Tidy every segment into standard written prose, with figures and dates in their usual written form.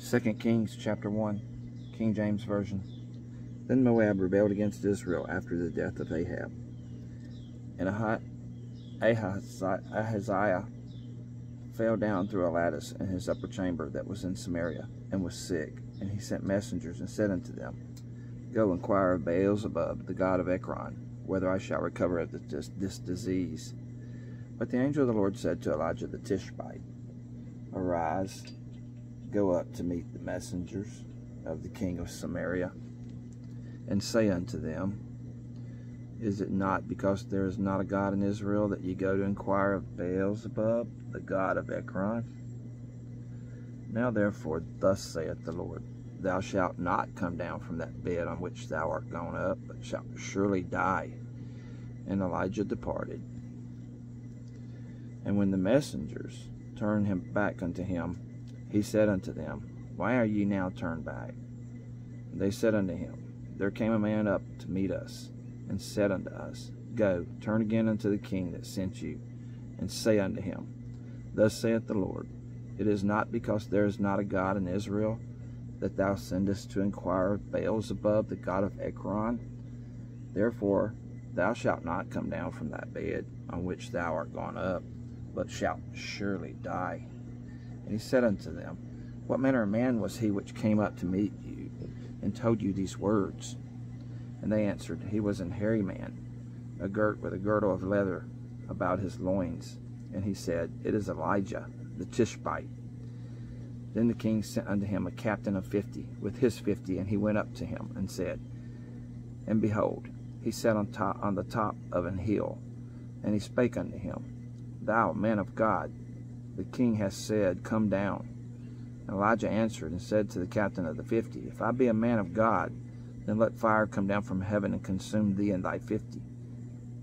2 Kings chapter 1, King James Version. Then Moab rebelled against Israel after the death of Ahab. And Ahaziah fell down through a lattice in his upper chamber that was in Samaria, and was sick. And he sent messengers and said unto them, Go inquire of Beelzebub, the god of Ekron, whether I shall recover of this disease. But the angel of the Lord said to Elijah the Tishbite, Arise, go up to meet the messengers of the king of Samaria, and say unto them, Is it not because there is not a God in Israel that ye go to inquire of Beelzebub, the god of Ekron? Now therefore thus saith the Lord, Thou shalt not come down from that bed on which thou art gone up, but shalt surely die. And Elijah departed. And when the messengers turned him back unto him, he said unto them, Why are ye now turned back? And they said unto him, There came a man up to meet us, and said unto us, Go, turn again unto the king that sent you, and say unto him, Thus saith the Lord, It is not because there is not a God in Israel that thou sendest to inquire of Beelzebub, the god of Ekron. Therefore thou shalt not come down from that bed on which thou art gone up, but shalt surely die. And he said unto them, What manner of man was he which came up to meet you, and told you these words? And they answered, He was an hairy man, girt with a girdle of leather about his loins. And he said, It is Elijah the Tishbite. Then the king sent unto him a captain of 50, with his 50, and he went up to him, and said, And behold, he sat on the top of an hill, and he spake unto him, Thou man of God, the king hath said, Come down. And Elijah answered and said to the captain of the 50, If I be a man of God, then let fire come down from heaven and consume thee and thy 50.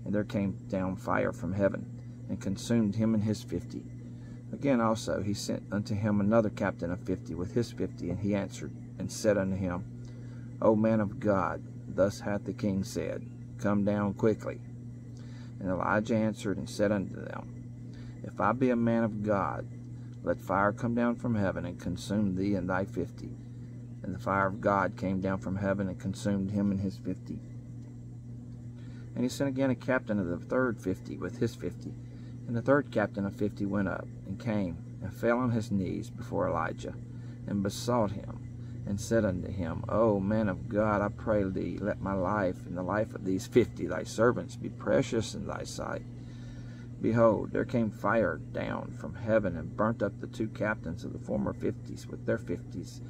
And there came down fire from heaven, and consumed him and his 50. Again also he sent unto him another captain of 50 with his 50, and he answered and said unto him, O man of God, thus hath the king said, Come down quickly. And Elijah answered and said unto them, If I be a man of God, let fire come down from heaven and consume thee and thy 50. And the fire of God came down from heaven and consumed him and his 50. And he sent again a captain of the third 50 with his 50. And the third captain of 50 went up, and came, and fell on his knees before Elijah, and besought him, and said unto him, O man of God, I pray thee, let my life and the life of these 50 thy servants be precious in thy sight. Behold, there came fire down from heaven, and burnt up the two captains of the former 50s with their 50s.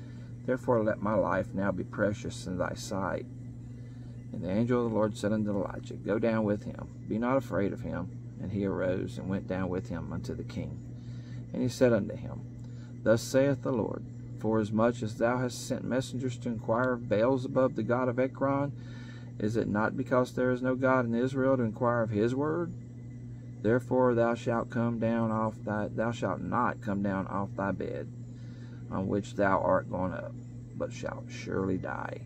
Therefore let my life now be precious in thy sight. And the angel of the Lord said unto Elijah, Go down with him, be not afraid of him. And he arose and went down with him unto the king. And he said unto him, Thus saith the Lord, Forasmuch as thou hast sent messengers to inquire of Beelzebub, the god of Ekron, is it not because there is no God in Israel to inquire of his word? Therefore thou shalt not come down off thy bed on which thou art gone up, but shalt surely die.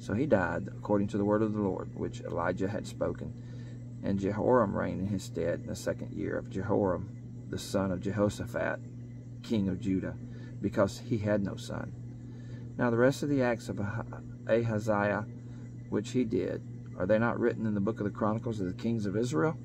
So he died according to the word of the Lord, which Elijah had spoken. And Jehoram reigned in his stead in the 2nd year of Jehoram, the son of Jehoshaphat, king of Judah, because he had no son. Now the rest of the acts of Ahaziah, which he did, are they not written in the book of the Chronicles of the kings of Israel?